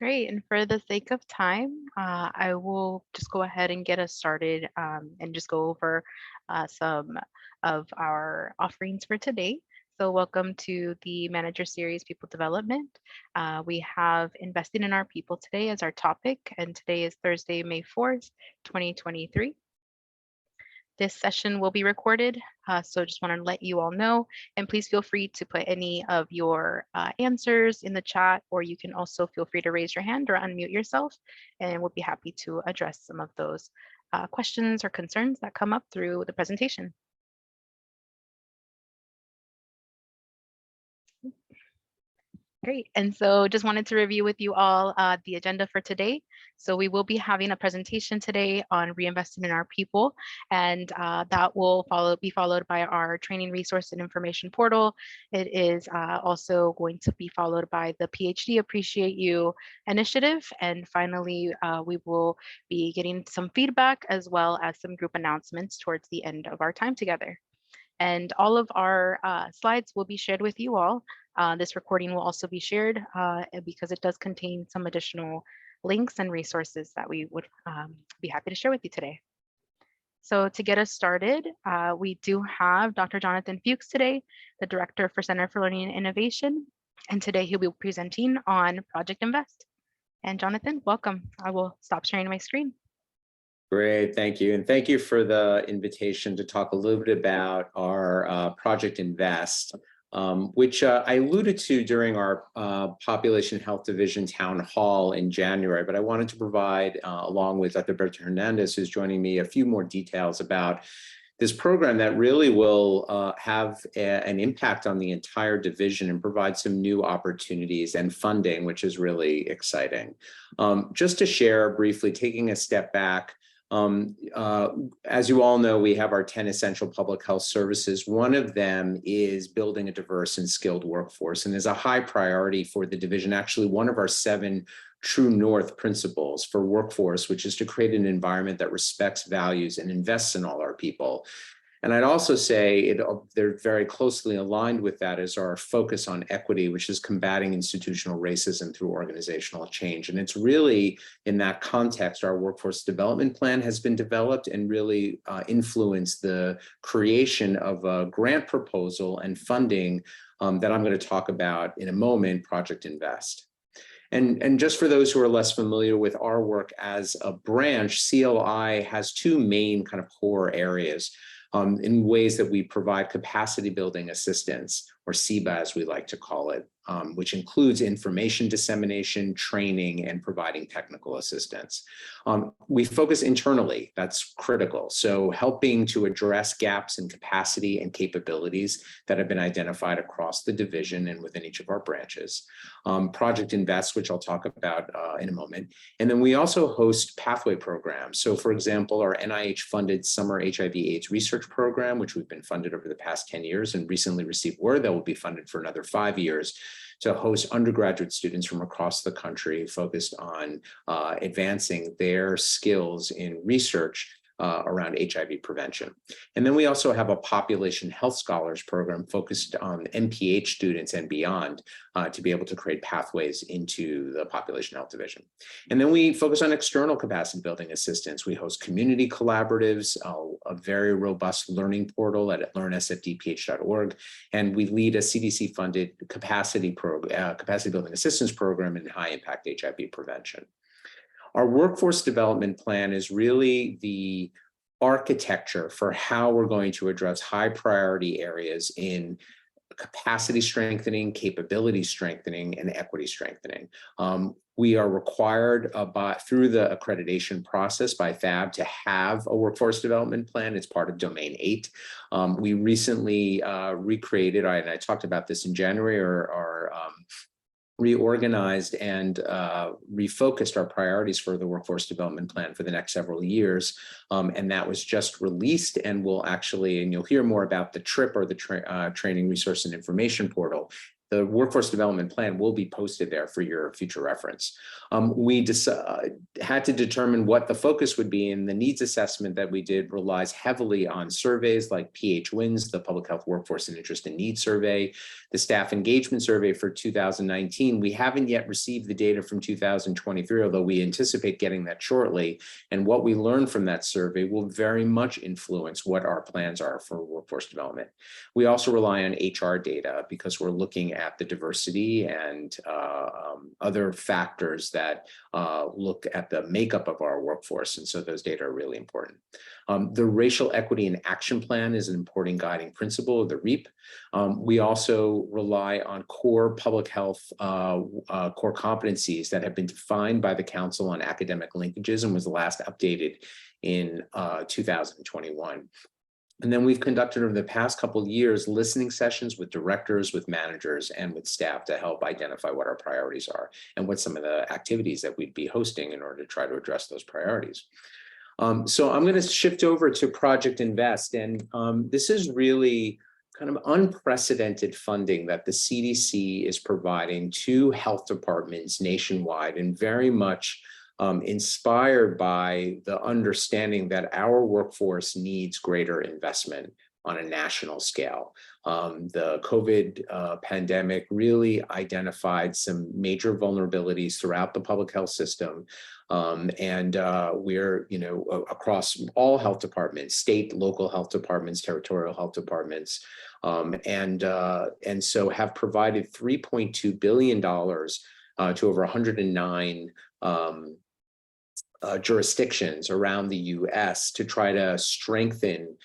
Great. And for the sake of time, I will just go ahead and get us started and just go over some of our offerings for today. So, welcome to the Manager Series People Development. We have Investing in Our People today as our topic, and today is Thursday, May 4th, 2023. This session will be recorded, so just want to let you all know, and please feel free to put any of your answers in the chat, or you can also feel free to raise your hand or unmute yourself, and we'll be happy to address some of those questions or concerns that come up through the presentation. Great. And so just wanted to review with you all the agenda for today. So we will be having a presentation today on reinvesting in our people, and that will be followed by our training resource and information portal. It is also going to be followed by the PhD Appreciate You initiative. And finally, we will be getting some feedback as well as some group announcements towards the end of our time together. And all of our slides will be shared with you all. This recording will also be shared because it does contain some additional links and resources that we would be happy to share with you today. So to get us started, we do have Dr. Jonathan Fuchs today, the Director for Center for Learning and Innovation. And today he'll be presenting on Project Invest. And Jonathan, welcome. I will stop sharing my screen. Great, thank you. And thank you for the invitation to talk a little bit about our Project Invest, which I alluded to during our Population Health Division Town Hall in January, but I wanted to provide, along with Dr. Berta Hernandez, who's joining me, a few more details about this program that really will have an impact on the entire division and provide some new opportunities and funding, which is really exciting. Just to share briefly, taking a step back, as you all know, we have our 10 essential public health services. One of them is building a diverse and skilled workforce, and is a high priority for the division. Actually, one of our 7 True North principles for workforce, which is to create an environment that respects, values, and invests in all our people. And I'd also say they're very closely aligned with that is our focus on equity, which is combating institutional racism through organizational change. And it's really in that context, our workforce development plan has been developed and really influenced the creation of a grant proposal and funding that I'm going to talk about in a moment, Project Invest. And just for those who are less familiar with our work as a branch, CLI has 2 main kind of core areas. In ways that we provide capacity building assistance, or CEBA as we like to call it, which includes information dissemination, training, and providing technical assistance. We focus internally, that's critical. So helping to address gaps in capacity and capabilities that have been identified across the division and within each of our branches. Project Invest, which I'll talk about in a moment. And then we also host pathway programs. So for example, our NIH-funded Summer HIV/AIDS Research Program, which we've been funded over the past 10 years and recently received word that will be funded for another 5 years to host undergraduate students from across the country focused on advancing their skills in research around HIV prevention. And then we also have a population health scholars program focused on MPH students and beyond to be able to create pathways into the population health division. And then we focus on external capacity building assistance. We host community collaboratives, a very robust learning portal at learnsfdph.org, and we lead a CDC-funded capacity building assistance program in high impact HIV prevention. Our workforce development plan is really the architecture for how we're going to address high priority areas in capacity strengthening, capability strengthening, and equity strengthening. We are required through the accreditation process by FAB to have a workforce development plan. It's part of Domain 8. We recently recreated, and I talked about this in January, our reorganized and refocused our priorities for the workforce development plan for the next several years. And that was just released and will actually, and you'll hear more about the TRIP, or the training resource and information portal. the workforce development plan will be posted there for your future reference. We had to determine what the focus would be, and the needs assessment that we did relies heavily on surveys like PHWINS, the Public Health Workforce and Interest and Needs Survey, the Staff Engagement Survey for 2019. We haven't yet received the data from 2023, although we anticipate getting that shortly. And what we learned from that survey will very much influence what our plans are for workforce development. We also rely on HR data because we're looking at the diversity and other factors that look at the makeup of our workforce. And so those data are really important. The Racial Equity and Action Plan is an important guiding principle of the REAP. We also rely on core public health core competencies that have been defined by the Council on Academic Linkages and was last updated in 2021. And then we've conducted over the past couple of years listening sessions with directors, with managers, and with staff to help identify what our priorities are and what some of the activities that we'd be hosting in order to try to address those priorities. So I'm going to shift over to Project Invest, and this is really kind of unprecedented funding that the CDC is providing to health departments nationwide, and very much inspired by the understanding that our workforce needs greater investment on a national scale. The COVID pandemic really identified some major vulnerabilities throughout the public health system. And we're, across all health departments, state, local health departments, territorial health departments, and so have provided $3.2 billion to over 109 jurisdictions around the US to try to strengthen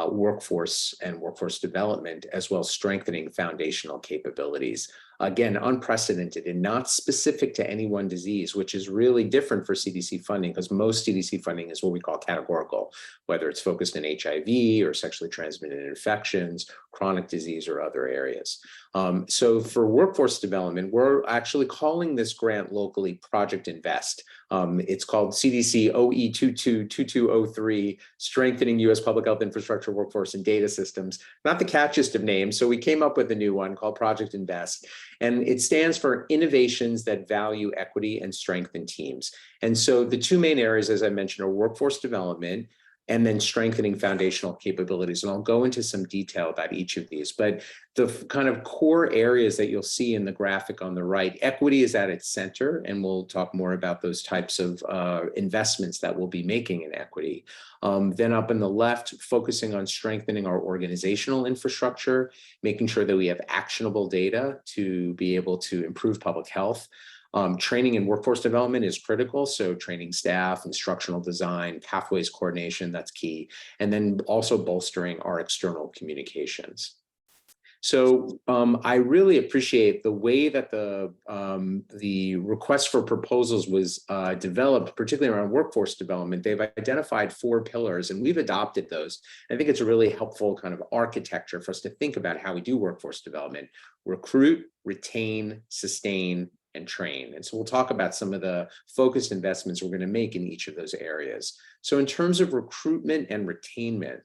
workforce and workforce development, as well as strengthening foundational capabilities. Again, unprecedented and not specific to any one disease, which is really different for CDC funding, because most CDC funding is what we call categorical, whether it's focused in HIV or sexually transmitted infections, chronic disease, or other areas. So for workforce development, we're actually calling this grant locally Project Invest. It's called CDC OE222203, Strengthening U.S. Public Health Infrastructure, Workforce, and Data Systems. Not the catchiest of names, so we came up with a new one called Project Invest. And it stands for Innovations That Value Equity and Strengthen Teams. And so the two main areas, as I mentioned, are workforce development and then strengthening foundational capabilities. And I'll go into some detail about each of these, but the kind of core areas that you'll see in the graphic on the right, equity is at its center, and we'll talk more about those types of investments that we'll be making in equity. Then up in the left, focusing on strengthening our organizational infrastructure, making sure that we have actionable data to be able to improve public health. Training and workforce development is critical. So training staff, instructional design, pathways coordination, that's key. And then also bolstering our external communications. So I really appreciate the way that the request for proposals was developed, particularly around workforce development. They've identified 4 pillars, and we've adopted those. I think it's a really helpful kind of architecture for us to think about how we do workforce development: recruit, retain, sustain, and train. And so we'll talk about some of the focused investments we're going to make in each of those areas. So in terms of recruitment and retainment,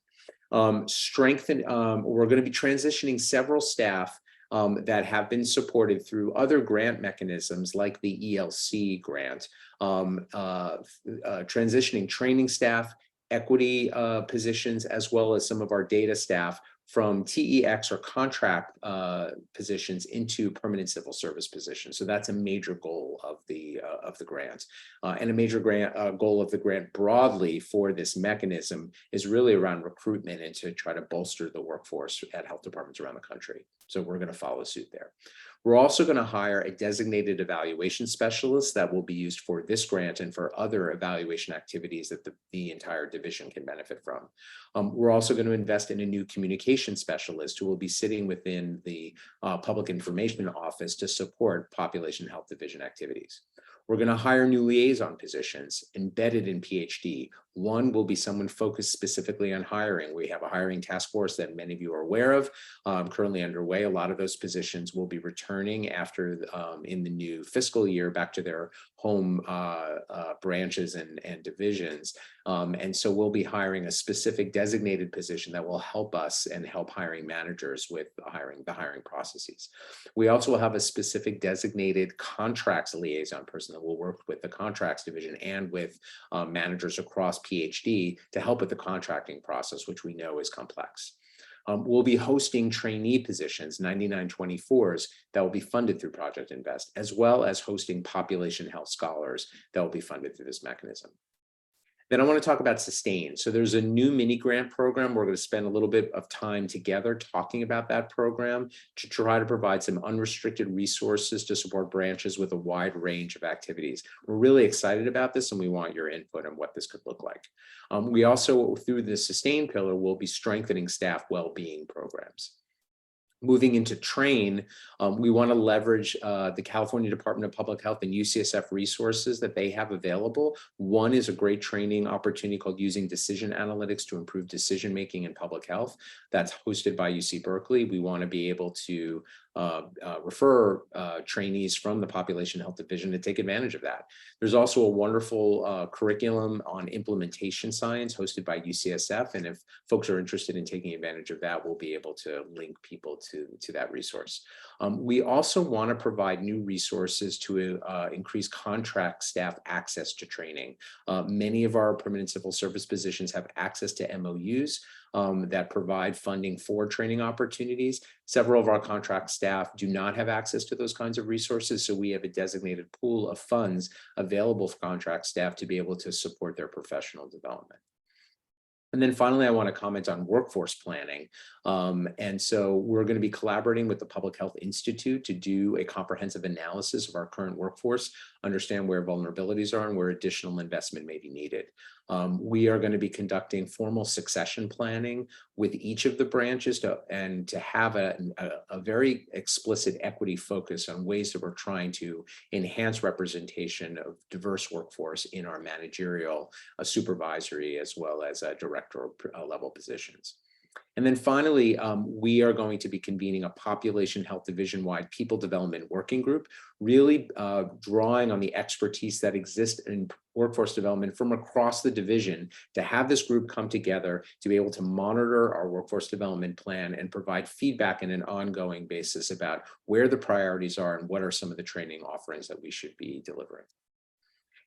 we're going to be transitioning several staff that have been supported through other grant mechanisms like the ELC grant, transitioning training staff, equity positions, as well as some of our data staff from TEX or contract positions into permanent civil service positions. So that's a major goal of the grant. And a major goal of the grant broadly for this mechanism is really around recruitment and to try to bolster the workforce at health departments around the country. So we're going to follow suit there. We're also going to hire a designated evaluation specialist that will be used for this grant and for other evaluation activities that the entire division can benefit from. We're also going to invest in a new communication specialist who will be sitting within the Public Information Office to support population health division activities. We're going to hire new liaison positions embedded in PhD, One will be someone focused specifically on hiring. We have a hiring task force that many of you are aware of, currently underway. A lot of those positions will be returning after in the new fiscal year back to their home branches and divisions. And so we'll be hiring a specific designated position that will help us and help hiring managers with the hiring processes. We also will have a specific designated contracts liaison person that will work with the contracts division and with managers across PhD to help with the contracting process, which we know is complex. We'll be hosting trainee positions, 9924s, that will be funded through Project Invest, as well as hosting population health scholars that will be funded through this mechanism. Then I want to talk about Sustain. So there's a new mini grant program. We're going to spend a little bit of time together talking about that program to try to provide some unrestricted resources to support branches with a wide range of activities. We're really excited about this and we want your input on what this could look like. We also, through the Sustain pillar, will be strengthening staff well-being programs. Moving into Train, we want to leverage the California Department of Public Health and UCSF resources that they have available. One is a great training opportunity called Using Decision Analytics to Improve Decision-Making in Public Health. That's hosted by UC Berkeley. We want to be able to refer trainees from the Population Health Division to take advantage of that. There's also a wonderful curriculum on implementation science hosted by UCSF. And if folks are interested in taking advantage of that, we'll be able to link people to that resource. We also want to provide new resources to increase contract staff access to training. Many of our permanent civil service positions have access to MOUs that provide funding for training opportunities. Several of our contract staff do not have access to those kinds of resources, so we have a designated pool of funds available for contract staff to be able to support their professional development. And then finally, I want to comment on workforce planning. And so we're going to be collaborating with the Public Health Institute to do a comprehensive analysis of our current workforce, understand where vulnerabilities are and where additional investment may be needed. We are going to be conducting formal succession planning with each of the branches to have a very explicit equity focus on ways that we're trying to enhance representation of diverse workforce in our managerial, supervisory, as well as director level positions. And then finally, we are going to be convening a population health division-wide people development working group, really drawing on the expertise that exists in workforce development from across the division to have this group come together to be able to monitor our workforce development plan and provide feedback in an ongoing basis about where the priorities are and what are some of the training offerings that we should be delivering.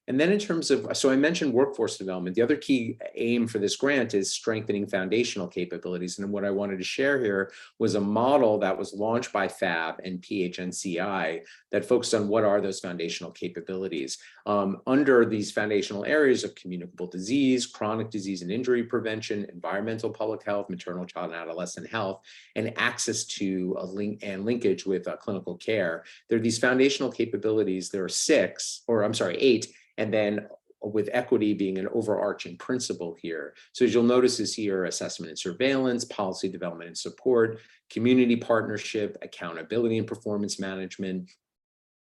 And then in terms of, so I mentioned workforce development, the other key aim for this grant is strengthening foundational capabilities. And what I wanted to share here was a model that was launched by FAB and PHNCI that focused on what are those foundational capabilities. Under these foundational areas of communicable disease, chronic disease and injury prevention, environmental public health, maternal, child, and adolescent health, and access to a linkage with clinical care. There are these foundational capabilities. There are 8. And then with equity being an overarching principle here. So as you'll notice is here, assessment and surveillance, policy development and support, community partnership, accountability and performance management,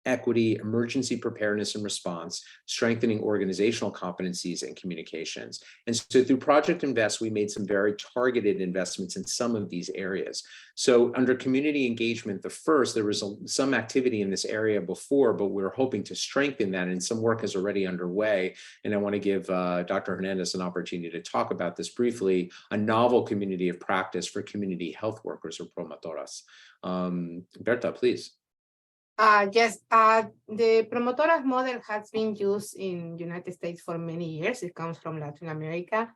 equity, emergency preparedness and response, strengthening organizational competencies and communications. And so through Project Invest, we made some very targeted investments in some of these areas. So under community engagement, there was some activity in this area before, but we're hoping to strengthen that, and some work is already underway. And I want to give Dr. Hernandez an opportunity to talk about this briefly, a novel community of practice for community health workers or promotoras. Berta, please. Yes, the promotoras model has been used in United States for many years. It comes from Latin America,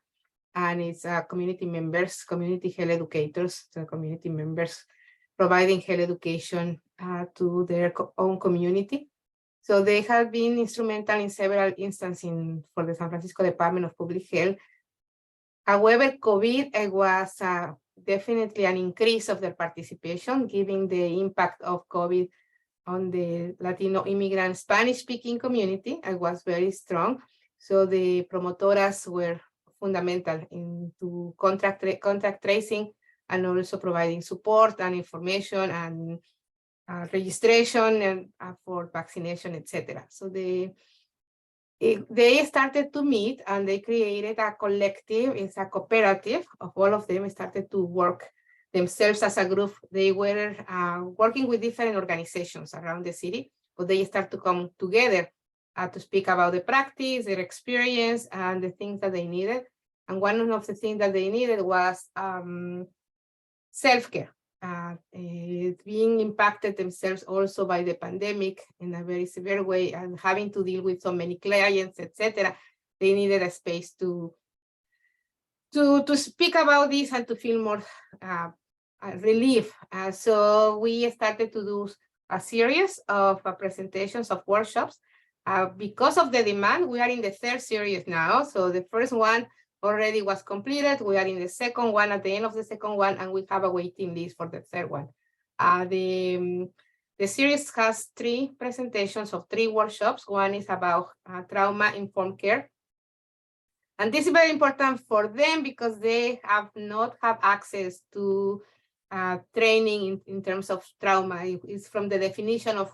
and it's community members, community health educators, so community members providing health education to their own community. So they have been instrumental in several instances for the San Francisco Department of Public Health. However, COVID was definitely an increase of their participation, given the impact of COVID on the Latino immigrant Spanish-speaking community. I was very strong. So the promotoras were fundamental into contact tracing and also providing support and information and registration and for vaccination, etc. So the They started to meet and they created a collective, it's a cooperative of all of them started to work themselves as a group. They were working with different organizations around the city, but they start to come together to speak about the practice, their experience, and the things that they needed. And one of the things that they needed was self-care. Being impacted themselves also by the pandemic in a very severe way and having to deal with so many clients, etc. They needed a space to speak about this and to feel more relief. So we started to do a series of presentations of workshops. Because of the demand, we are in the third series now. So the first one already was completed. We are in the second one, at the end of the second one, and we have a waiting list for the third one. The series has 3 presentations of 3 workshops. One is about trauma-informed care. And this is very important for them because they have not have access to training in terms of trauma. It's from the definition of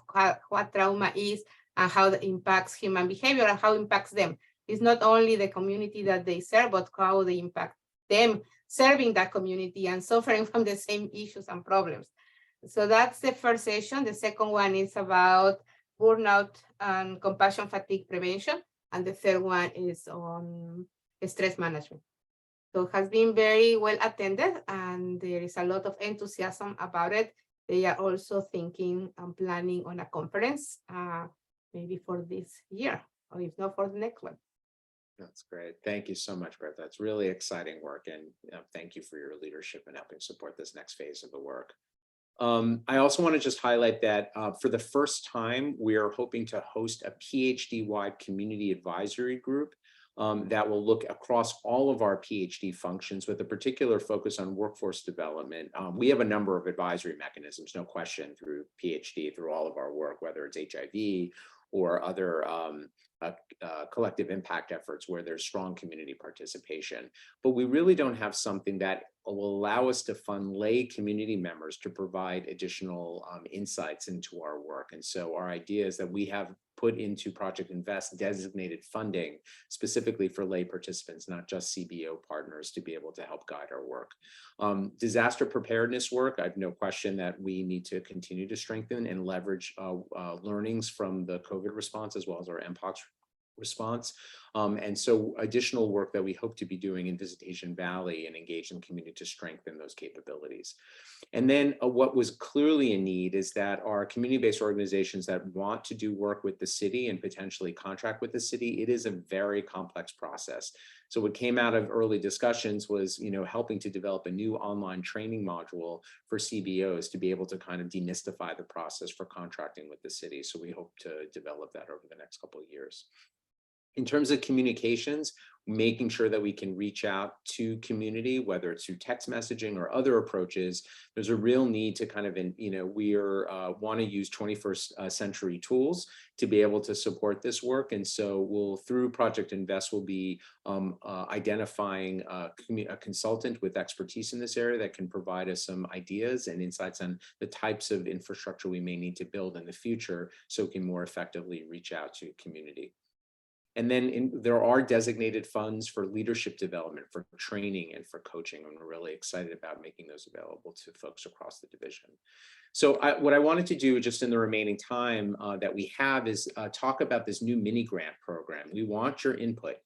what trauma is and how it impacts human behavior and how it impacts them. It's not only the community that they serve, but how they impact them serving that community and suffering from the same issues and problems. So that's the first session. The second one is about burnout and compassion fatigue prevention. And the third one is on stress management. So it has been very well attended and there is a lot of enthusiasm about it. They are also thinking and planning on a conference, maybe for this year, or if not for the next one. That's great. Thank you so much, Bertha. That's really exciting work. And thank you for your leadership in helping support this next phase of the work. I also want to just highlight that for the first time, we are hoping to host a PhD-wide community advisory group that will look across all of our PhD functions with a particular focus on workforce development. We have a number of advisory mechanisms, no question, through PhD, through all of our work, whether it's HIV or other collective impact efforts where there's strong community participation. But we really don't have something that will allow us to fund lay community members to provide additional insights into our work. And so our idea is that we have put into Project Invest designated funding specifically for lay participants, not just CBO partners, to be able to help guide our work. Disaster preparedness work, I have no question that we need to continue to strengthen and leverage learnings from the COVID response as well as our MPOX response. And so additional work that we hope to be doing in Visitation Valley and engage in community to strengthen those capabilities. And then what was clearly a need is that our community-based organizations that want to do work with the city and potentially contract with the city, it is a very complex process. So what came out of early discussions was, helping to develop a new online training module for CBOs to be able to kind of demystify the process for contracting with the city. So we hope to develop that over the next couple of years. In terms of communications, making sure that we can reach out to community, whether it's through text messaging or other approaches, there's a real need to kind of, we want to use 21st century tools to be able to support this work. And so through Project Invest, we'll be identifying a consultant with expertise in this area that can provide us some ideas and insights on the types of infrastructure we may need to build in the future so we can more effectively reach out to community. And then there are designated funds for leadership development, for training, and for coaching. And we're really excited about making those available to folks across the division. So what I wanted to do just in the remaining time that we have is talk about this new mini grant program. We want your input.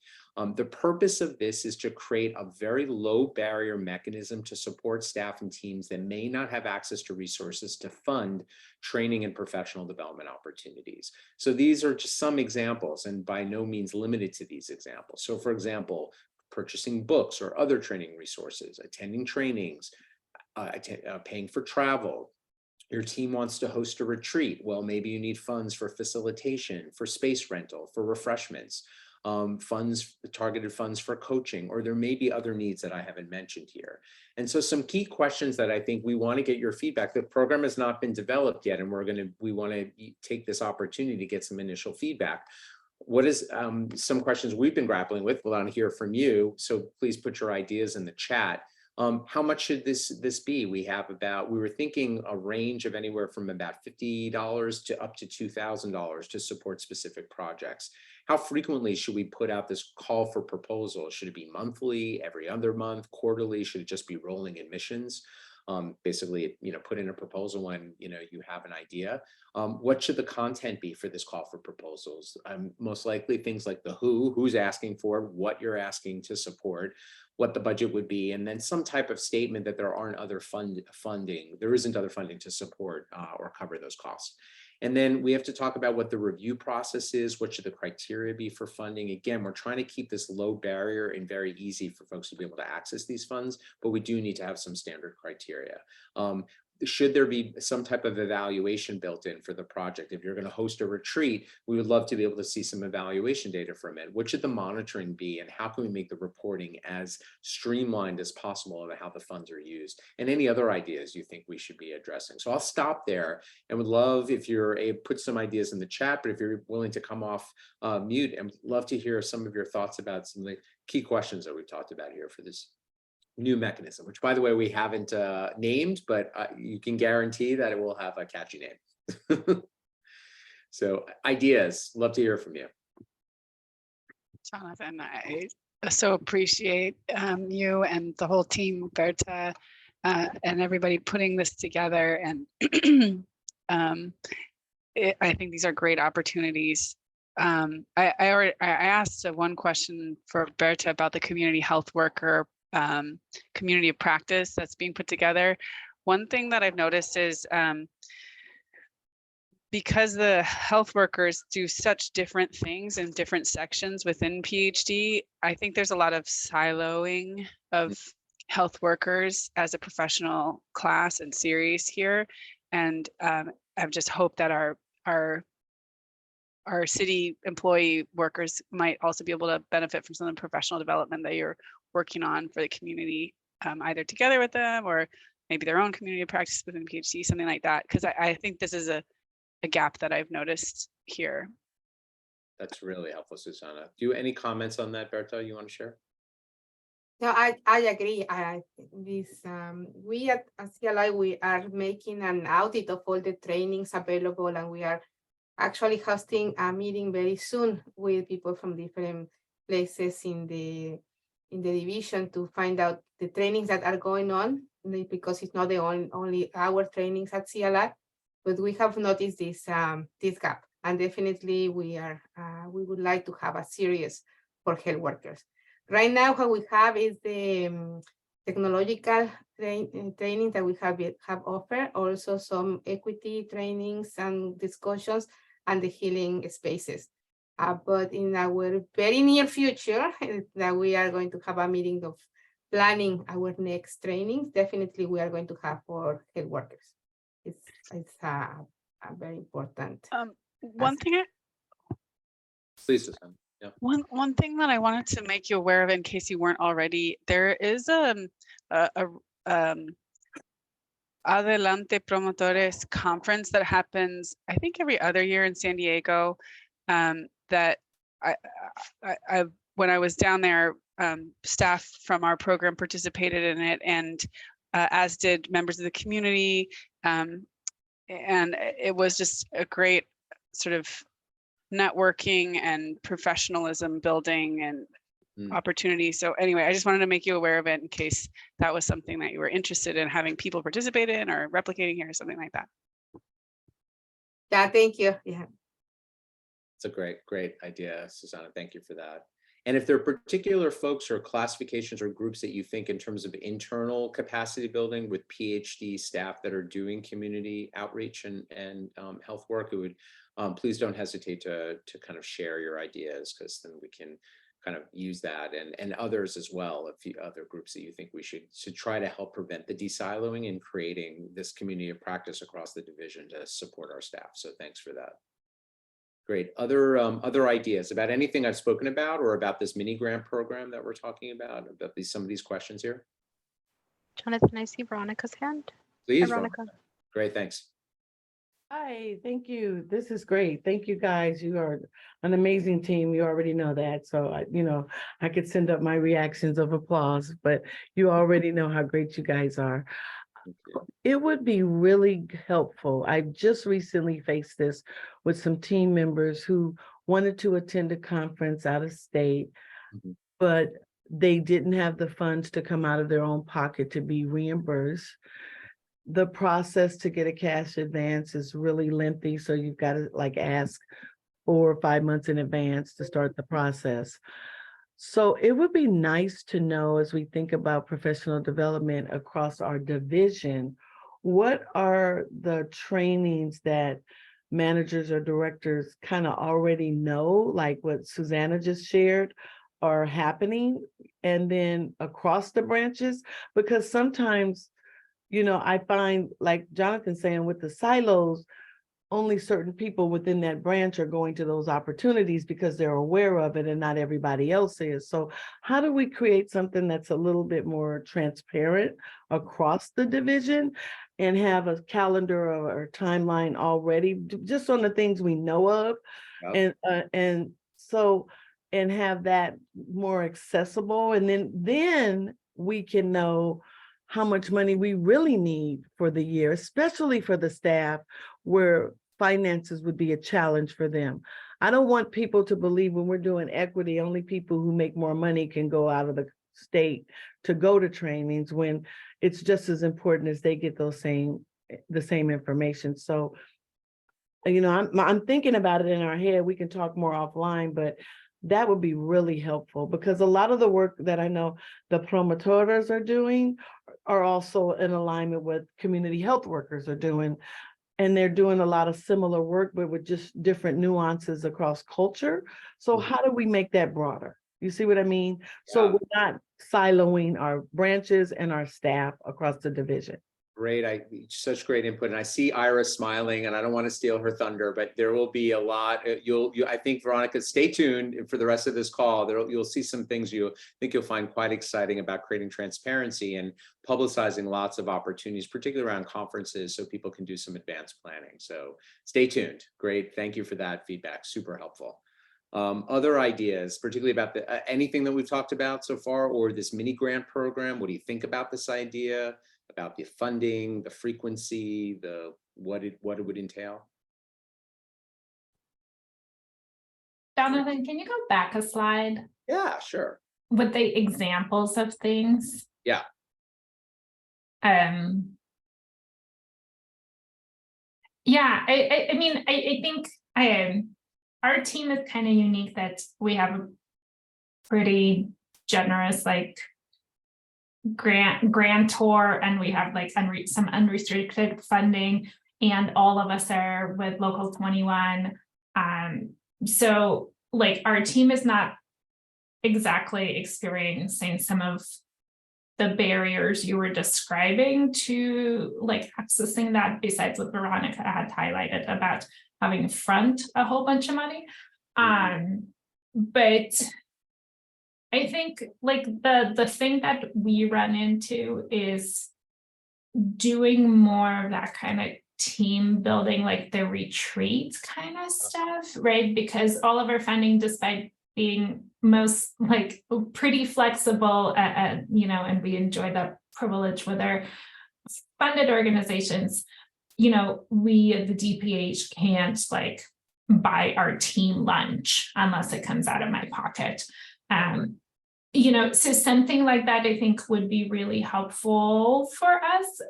The purpose of this is to create a very low barrier mechanism to support staff and teams that may not have access to resources to fund training and professional development opportunities. So these are just some examples, and by no means limited to these examples. So for example, purchasing books or other training resources, attending trainings, paying for travel. Your team wants to host a retreat. Well, maybe you need funds for facilitation, for space rental, for refreshments. Targeted funds for coaching, or there may be other needs that I haven't mentioned here. And so some key questions that I think we want to get your feedback. The program has not been developed yet, and we want to take this opportunity to get some initial feedback. What is some questions we've been grappling with? We'll want to hear from you. So please put your ideas in the chat. How much should this be? We were thinking a range of anywhere from about $50 to up to $2,000 to support specific projects. How frequently should we put out this call for proposals? Should it be monthly, every other month, quarterly? Should it just be rolling admissions? Basically, put in a proposal when, you have an idea. What should the content be for this call for proposals? Most likely things like the who's asking for, what you're asking to support, what the budget would be, and then some type of statement that there aren't other funding, there isn't other funding to support or cover those costs. And then we have to talk about what the review process is. What should the criteria be for funding? Again, we're trying to keep this low barrier and very easy for folks to be able to access these funds, but we do need to have some standard criteria. Should there be some type of evaluation built in for the project? If you're going to host a retreat, we would love to be able to see some evaluation data from it. What should the monitoring be, and how can we make the reporting as streamlined as possible about how the funds are used? And any other ideas you think we should be addressing. So I'll stop there and would love if you're able to put some ideas in the chat, but if you're willing to come off mute, and love to hear some of your thoughts about some of the key questions that we've talked about here for this new mechanism, which by the way, we haven't named, but you can guarantee that it will have a catchy name. So ideas, love to hear from you. Jonathan, I so appreciate you and the whole team, Berta, and everybody putting this together. And I think these are great opportunities. I asked one question for Berta about the community health worker community of practice that's being put together. One thing that I've noticed is because the health workers do such different things in different sections within PhD, I think there's a lot of siloing of health workers as a professional class and series here. And I've just hoped that our city employee workers might also be able to benefit from some of the professional development that you're working on for the community, either together with them or maybe their own community of practice within PhD, something like that. Because I think this is a gap that I've noticed here. That's really helpful, Susanna. Do you any comments on that, Berta, you want to share? No, I agree. We at CLI, we are making an audit of all the trainings available, and we are actually hosting a meeting very soon with people from different places in the division to find out the trainings that are going on, because it's not the only our trainings at CLI, but we have noticed this gap, and definitely we would like to have a series for health workers. Right now, what we have is the technological training that we have offered, also some equity trainings and discussions, and the healing spaces. But in our very near future, that we are going to have a meeting of planning our next trainings, definitely we are going to have for health workers. It's a very important. One thing Please, Susanna. Yeah. One thing that I wanted to make you aware of, in case you weren't already, there is Adelante Promotores conference that happens, I think, every other year in San Diego. That I when I was down there, staff from our program participated in it, and as did members of the community. And it was just a great sort of networking and professionalism building and opportunity. So anyway, I just wanted to make you aware of it in case that was something that you were interested in having people participate in or replicating here or something like that. Yeah, thank you. Yeah. It's a great idea, Susanna. Thank you for that. And if there are particular folks or classifications or groups that you think in terms of internal capacity building with PhD staff that are doing community outreach and health work, it would please don't hesitate to kind of share your ideas, because then we can kind of use that, and others as well, if other groups that you think we should try to help prevent the de-siloing and creating this community of practice across the division to support our staff. So thanks for that. Great. Other ideas about anything I've spoken about, or about this mini grant program that we're talking about some of these questions here? Jonathan, I see Veronica's hand. Please, Hi, Veronica. Great, thanks. Hi, thank you. This is great. Thank you, guys. You are an amazing team. You already know that. So, I could send up my reactions of applause, but you already know how great you guys are. It would be really helpful. I just recently faced this with some team members who wanted to attend a conference out of state, Mhm. but they didn't have the funds to come out of their own pocket to be reimbursed. The process to get a cash advance is really lengthy, so you've got to ask 4 or 5 months in advance to start the process. So it would be nice to know, as we think about professional development across our division, what are the trainings that managers or directors kind of already know, like what Susanna just shared, are happening, and then across the branches? Because sometimes, I find, like Jonathan saying, with the silos, only certain people within that branch are going to those opportunities because they're aware of it and not everybody else is. So how do we create something that's a little bit more transparent across the division and have a calendar or timeline already just on the things we know of? Yep. And have that more accessible, and then we can know how much money we really need for the year, especially for the staff where finances would be a challenge for them. I don't want people to believe when we're doing equity, only people who make more money can go out of the state to go to trainings, when it's just as important as they get the same information. So, I'm thinking about it in our head. We can talk more offline, but that would be really helpful, because a lot of the work that I know the promotores are doing are also in alignment with community health workers are doing. And they're doing a lot of similar work, but with just different nuances across culture. So how do we make that broader? You see what I mean? So Yeah. we're not siloing our branches and our staff across the division. Great, such great input, and I see Ira smiling, and I don't want to steal her thunder, but there will be a lot. I think, Veronica, stay tuned for the rest of this call. You'll see some things you'll find quite exciting about creating transparency and publicizing lots of opportunities, particularly around conferences, so people can do some advanced planning. So stay tuned. Great, thank you for that feedback. Super helpful. Other ideas, particularly about anything that we've talked about so far, or this mini grant program? What do you think about this idea? About the funding, the frequency, what it would entail? Jonathan, can you go back a slide Yeah, sure. with the examples of things? Yeah. Yeah, I mean, I think our team is kind of unique that we have a pretty generous grantor, and we have some unrestricted funding, and all of us are with Local 21. So our team is not exactly experiencing some of the barriers you were describing to accessing that, besides what Veronica had highlighted about having to front a whole bunch of money. But I think the thing that we run into is doing more of that kind of team building, like the retreat kind of stuff, right? Because all of our funding, despite being most pretty flexible and we enjoy that privilege with our funded organizations, we at the DPH can't buy our team lunch unless it comes out of my pocket. So something like that I think would be really helpful for us.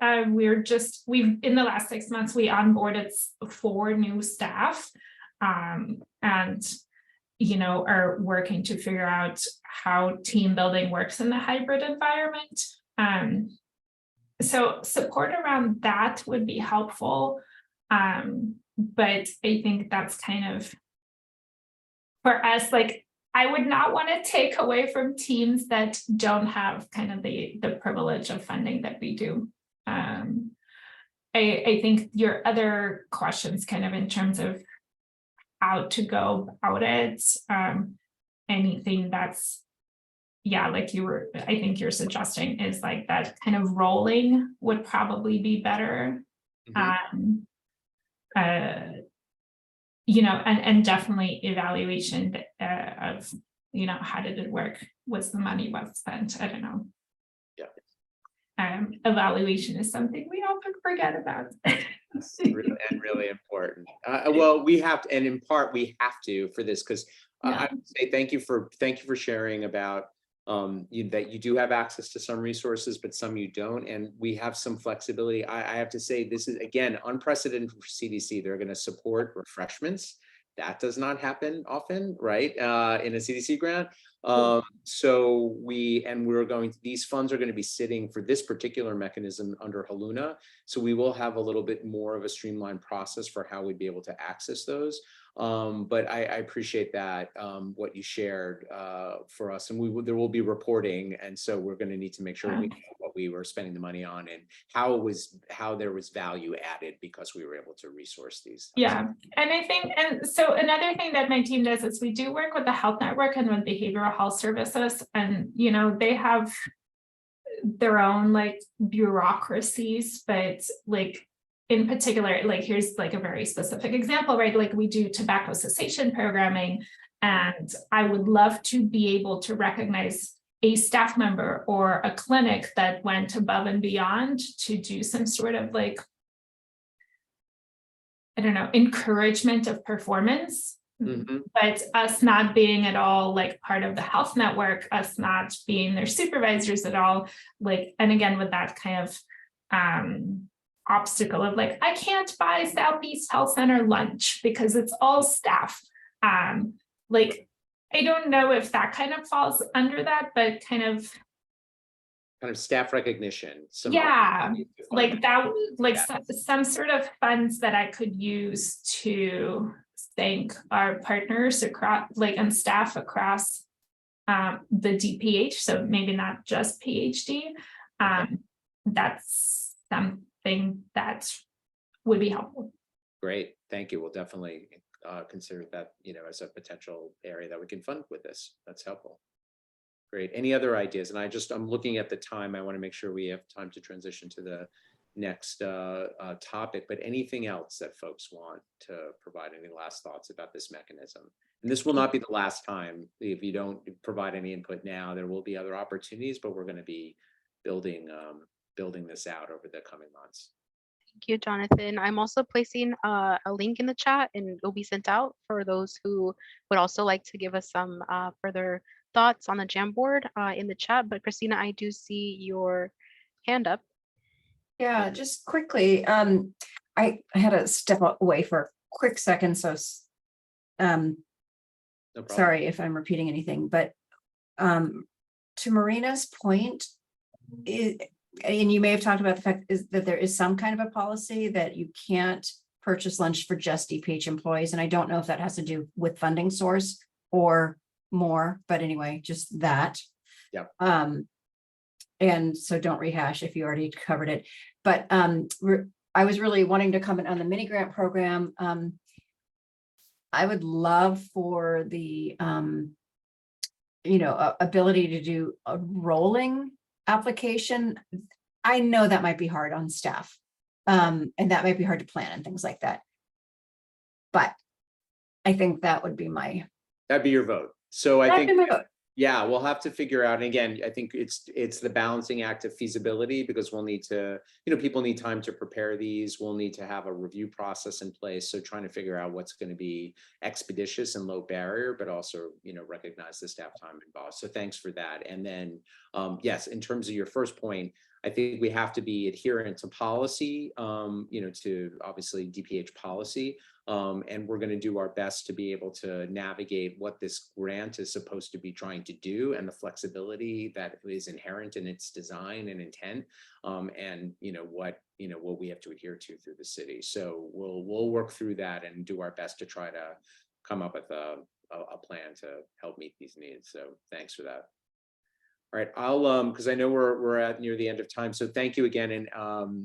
We've in the last 6 months, we onboarded 4 new staff, and are working to figure out how team building works in the hybrid environment. So support around that would be helpful. But I think that's kind of, for us, I would not want to take away from teams that don't have kind of the privilege of funding that we do. I think your other questions kind of in terms of how to go about it, anything that's, I think you're suggesting is that kind of rolling would probably be better. you know, and definitely evaluation of, you know, how did it work? Was the money well spent? I don't know. Evaluation is something we often forget about. Really important. Well, we have to, and in part we have to for this, because I would say thank you for sharing about that you do have access to some resources, but some you don't, and we have some flexibility. I have to say this is again unprecedented for CDC. They're going to support refreshments. That does not happen often, right? In a CDC grant. So these funds are going to be sitting for this particular mechanism under Haluna. So we will have a little bit more of a streamlined process for how we'd be able to access those. But I appreciate that, what you shared for us, and there will be reporting, and so we're going to need to make sure we know what we were spending the money on and how there was value added because we were able to resource these. Yeah, and I think, and so another thing that my team does is we do work with the health network and with behavioral health services, and you know, they have their own like bureaucracies, but like in particular, like here's like a very specific example, right? Like we do tobacco cessation programming, and I would love to be able to recognize a staff member or a clinic that went above and beyond to do some sort of like, I don't know, encouragement of performance. But us not being at all like part of the health network, us not being their supervisors at all, like, and again, with that kind of obstacle of like, I can't buy Southeast Health Center lunch because it's all staff. Like, I don't know if that kind of falls under that, but kind of staff recognition. Yeah, like that, like some sort of funds that I could use to thank our partners across, like, and staff across the DPH. So maybe not just PhD. That's something that would be helpful. Great, thank you. We'll definitely consider that, you know, as a potential area that we can fund with this. That's helpful. Great. Any other ideas? And I'm looking at the time. I want to make sure we have time to transition to the next topic, but anything else that folks want to provide? Any last thoughts about this mechanism? And this will not be the last time. If you don't provide any input now, there will be other opportunities, but we're going to be building this out over the coming months. Thank you, Jonathan. I'm also placing a link in the chat, and it will be sent out for those who would also like to give us some further thoughts on the Jamboard in the chat. But Christina, I do see your hand up. Yeah, just quickly, I had to step away for a quick second, so No sorry if I'm repeating anything, but to Marina's point, and you may have talked about the fact is that there is some kind of a policy that you can't purchase lunch for just DPH employees, and I don't know if that has to do with funding source or more, but anyway, just that. Yep. And so don't rehash if you already covered it, but I was really wanting to comment on the mini grant program. I would love for the ability to do a rolling application. I know that might be hard on staff, and that might be hard to plan and things like that, but I think that would be that'd be your vote. So I think my vote. Yeah, we'll have to figure out. And again, I think it's the balancing act of feasibility, because we'll need to, people need time to prepare these. We'll need to have a review process in place. So trying to figure out what's going to be expeditious and low barrier, but also, recognize the staff time involved. So thanks for that. And then, yes, in terms of your first point, I think we have to be adherent to policy, to obviously DPH policy. And we're going to do our best to be able to navigate what this grant is supposed to be trying to do and the flexibility that is inherent in its design and intent, and what we have to adhere to through the city. So we'll work through that and do our best to try to come up with a plan to help meet these needs. So thanks for that. All right, I'll because I know we're at near the end of time. So thank you again. And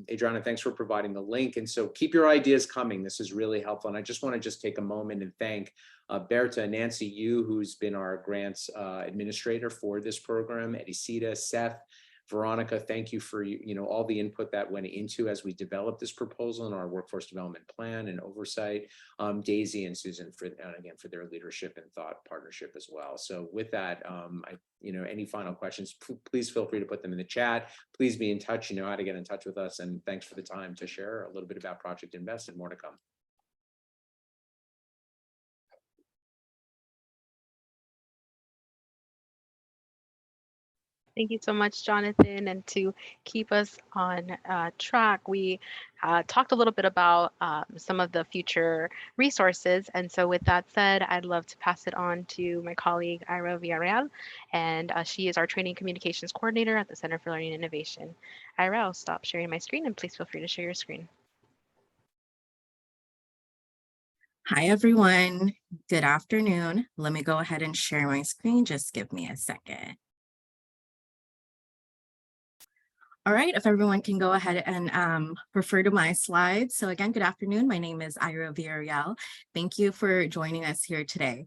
Adriana, thanks for providing the link. And so keep your ideas coming. This is really helpful. And I just want to take a moment and thank Berta, Nancy Yu, who's been our grants administrator for this program, Edisita, Seth, Veronica, thank you for all the input that went into as we developed this proposal in our workforce development plan and oversight. Daisy and Susan for again for their leadership and thought partnership as well. So with that, any final questions, please feel free to put them in the chat. Please be in touch. You know how to get in touch with us. And thanks for the time to share a little bit about Project Invest and more to come. Thank you so much, Jonathan. And to keep us on track, we talked a little bit about some of the future resources. And so with that said, I'd love to pass it on to my colleague, Ira Villarreal, and she is our Training Communications Coordinator at the Center for Learning and Innovation. Ira, I'll stop sharing my screen and please feel free to share your screen. Hi, everyone. Good afternoon. Let me go ahead and share my screen. Just give me a second. All right, if everyone can go ahead and refer to my slides. So again, good afternoon. My name is Ira Villarreal. Thank you for joining us here today.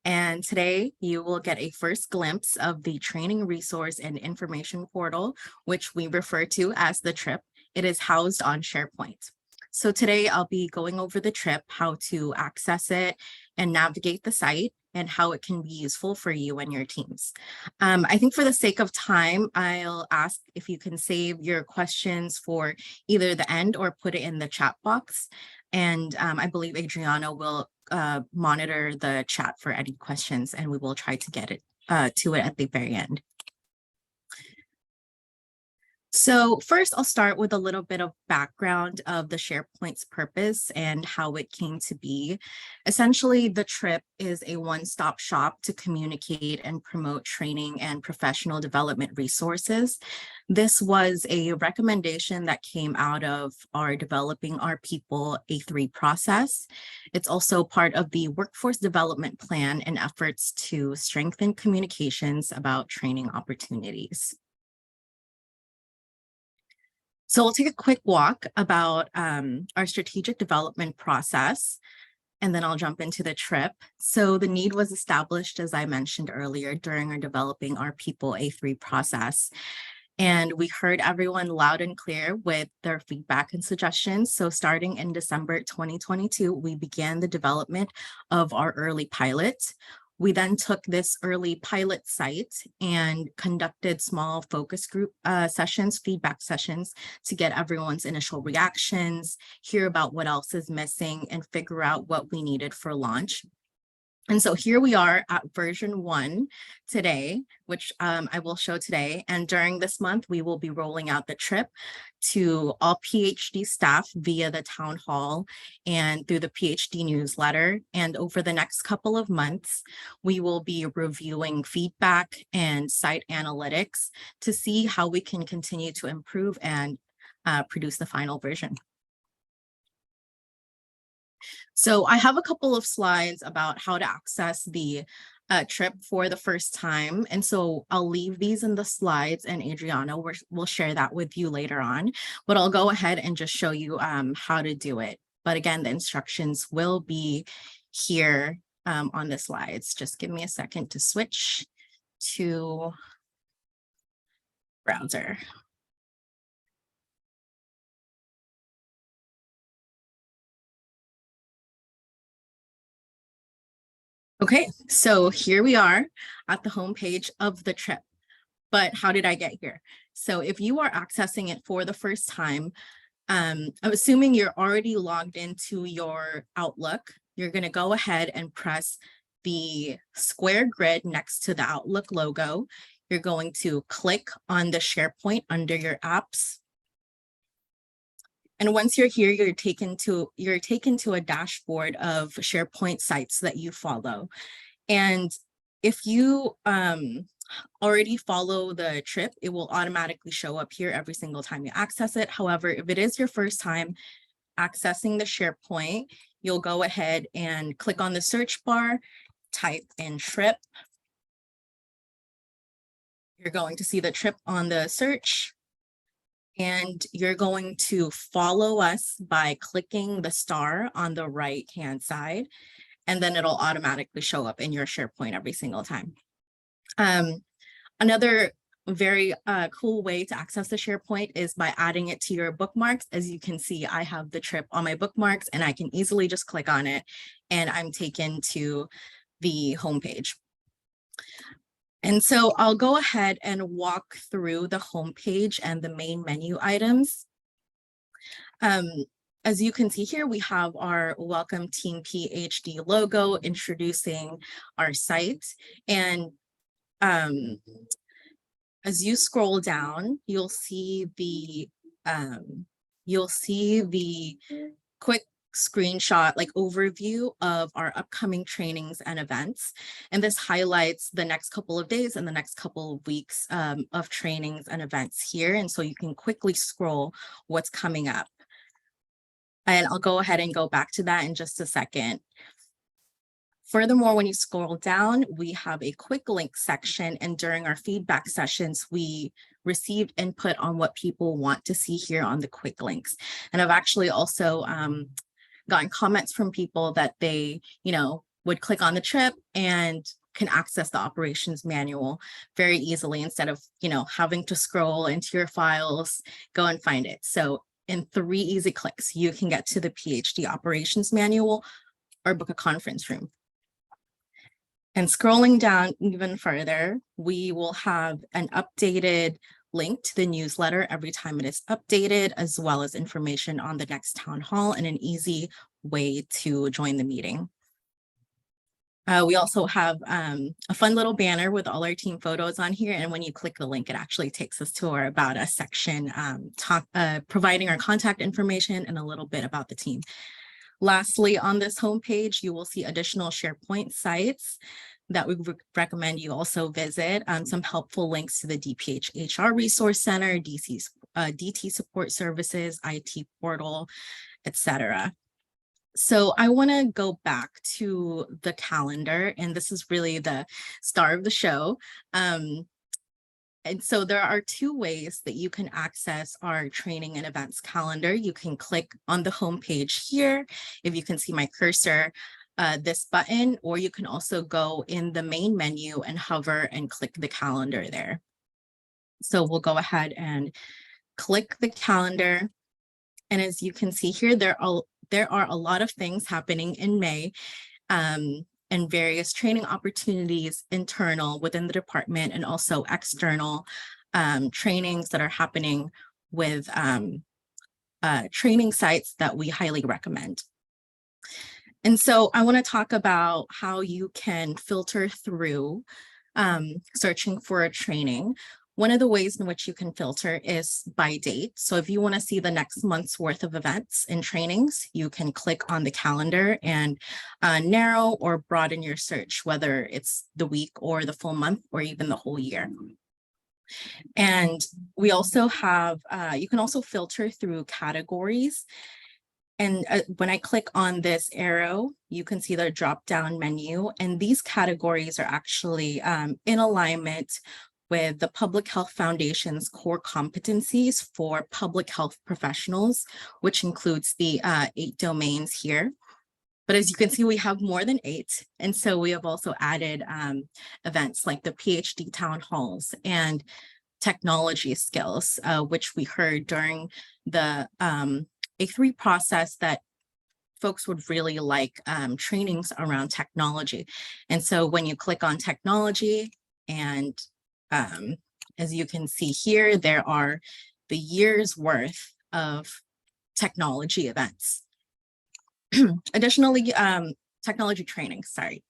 And today you will get a first glimpse of the training resource and information portal, which we refer to as the TRIP. It is housed on SharePoint. So today I'll be going over the TRIP, how to access it and navigate the site, and how it can be useful for you and your teams. I think for the sake of time, I'll ask if you can save your questions for either the end or put it in the chat box. And I believe Adriana will monitor the chat for any questions, and we will try to get it to it at the very end. So first, I'll start with a little bit of background of the SharePoint's purpose and how it came to be. Essentially, the TRIP is a one-stop shop to communicate and promote training and professional development resources. This was a recommendation that came out of our Developing Our People A3 process. It's also part of the Workforce Development Plan and efforts to strengthen communications about training opportunities. So we'll take a quick walk about our strategic development process, and then I'll jump into the TRIP. So the need was established, as I mentioned earlier, during our Developing Our People A3 process. And we heard everyone loud and clear with their feedback and suggestions. So starting in December 2022, we began the development of our early pilot. We then took this early pilot site and conducted small focus group sessions, feedback sessions, to get everyone's initial reactions, hear about what else is missing, and figure out what we needed for launch. And so here we are at version 1 today, which I will show today. And during this month, we will be rolling out the TRIP to all PhD staff via the town hall and through the PhD newsletter. And over the next couple of months, we will be reviewing feedback and site analytics to see how we can continue to improve and produce the final version. So I have a couple of slides about how to access the TRIP for the first time. And so I'll leave these in the slides, and Adriana will share that with you later on. But I'll go ahead and just show you how to do it. But again, the instructions will be here on the slides. Just give me a second to switch to browser. Okay, so here we are at the homepage of the TRIP. But how did I get here? So if you are accessing it for the first time, I'm assuming you're already logged into your Outlook. You're going to go ahead and press the square grid next to the Outlook logo. You're going to click on the SharePoint under your apps. And once you're here, you're taken to a dashboard of SharePoint sites that you follow. And if you already follow the TRIP, it will automatically show up here every single time you access it. However, if it is your first time accessing the SharePoint, you'll go ahead and click on the search bar, type in TRIP. You're going to see the TRIP on the search. And you're going to follow us by clicking the star on the right-hand side, and then it'll automatically show up in your SharePoint every single time. Another very cool way to access the SharePoint is by adding it to your bookmarks. As you can see, I have the trip on my bookmarks and I can easily just click on it and I'm taken to the homepage. And so I'll go ahead and walk through the homepage and the main menu items. As you can see here, we have our Welcome Team PhD logo introducing our site. And as you scroll down, you'll see the quick screenshot, like overview of our upcoming trainings and events. And this highlights the next couple of days and the next couple of weeks of trainings and events here. And so you can quickly scroll what's coming up. And I'll go ahead and go back to that in just a second. Furthermore, when you scroll down, we have a quick link section, and during our feedback sessions, we received input on what people want to see here on the quick links. And I've actually also gotten comments from people that they, would click on the trip and can access the operations manual very easily instead of, having to scroll into your files, go and find it. So in 3 easy clicks, you can get to the PhD operations manual or book a conference room. And scrolling down even further, we will have an updated link to the newsletter every time it is updated, as well as information on the next town hall and an easy way to join the meeting. We also have a fun little banner with all our team photos on here. And when you click the link, it actually takes us to our About Us section, providing our contact information and a little bit about the team. Lastly, on this homepage, you will see additional SharePoint sites that we would recommend you also visit. Some helpful links to the DPH HR Resource Center, DT Support Services, IT Portal, etc. So I want to go back to the calendar, and this is really the star of the show. And so there are 2 ways that you can access our training and events calendar. You can click on the homepage here, if you can see my cursor, this button, or you can also go in the main menu and hover and click the calendar there. So we'll go ahead and click the calendar. And as you can see here, there are a lot of things happening in May. And various training opportunities internal within the department and also external trainings that are happening with training sites that we highly recommend. And so I want to talk about how you can filter through searching for a training. One of the ways in which you can filter is by date. So if you want to see the next month's worth of events and trainings, you can click on the calendar and narrow or broaden your search, whether it's the week or the full month or even the whole year. And we also have, you can also filter through categories. And when I click on this arrow, you can see the drop-down menu. And these categories are actually in alignment with the Public Health Foundation's core competencies for public health professionals, which includes the 8 domains here. But as you can see, we have more than 8. And so we have also added events like the PhD town halls and technology skills, which we heard during the A3 process that folks would really like trainings around technology. And so when you click on technology, and as you can see here, there are the year's worth of technology events. Additionally, technology training, sorry.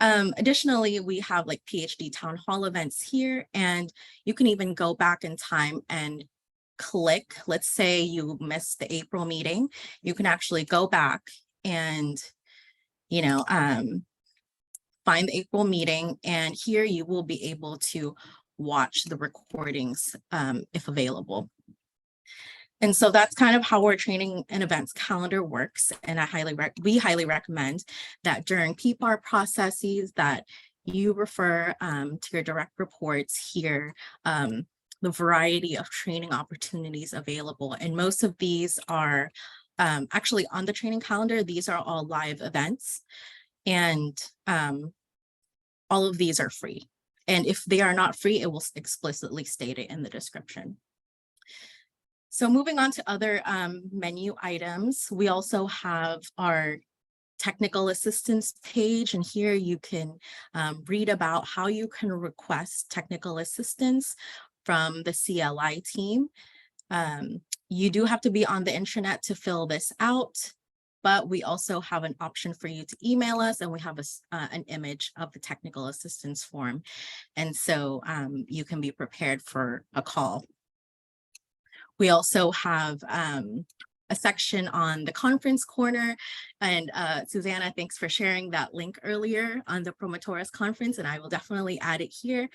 Additionally, we have like PhD town hall events here, and you can even go back in time and click. Let's say you missed the April meeting, you can actually go back and, find the April meeting, and here you will be able to watch the recordings if available. And so that's kind of how our training and events calendar works. And we highly recommend that during PPAR processes that you refer to your direct reports here, the variety of training opportunities available. And most of these are actually on the training calendar. These are all live events, and all of these are free. And if they are not free, it will explicitly state it in the description. So moving on to other menu items, we also have our technical assistance page, and here you can read about how you can request technical assistance from the CLI team. You do have to be on the intranet to fill this out, but we also have an option for you to email us, and we have an image of the technical assistance form. And so you can be prepared for a call. We also have a section on the conference corner, and Susanna, thanks for sharing that link earlier on the Promotoras conference, and I will definitely add it here.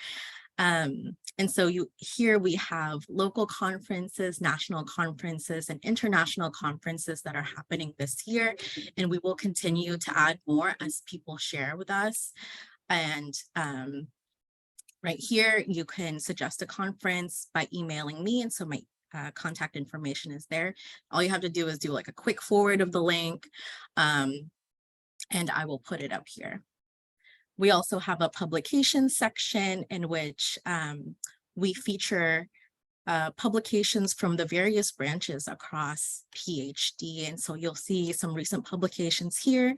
And so here we have local conferences, national conferences, and international conferences that are happening this year, and we will continue to add more as people share with us. And right here, you can suggest a conference by emailing me, and so my contact information is there. All you have to do is do like a quick forward of the link, and I will put it up here. We also have a publication section in which we feature publications from the various branches across PhD. And so you'll see some recent publications here.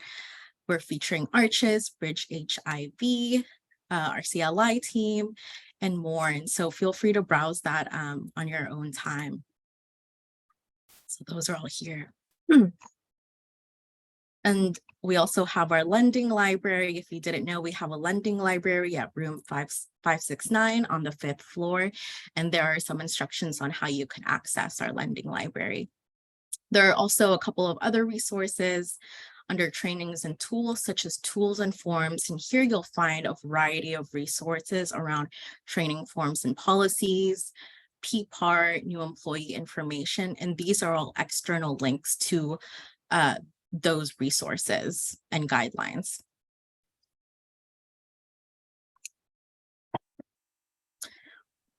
We're featuring ARCHES, Bridge HIV, our CLI team, and more. And so feel free to browse that on your own time. So those are all here. And we also have our lending library. If you didn't know, we have a lending library at room 569 on the 5th floor. And there are some instructions on how you can access our lending library. There are also a couple of other resources under trainings and tools, such as tools and forms. And here you'll find a variety of resources around training forms and policies, PPAR, new employee information. And these are all external links to those resources and guidelines.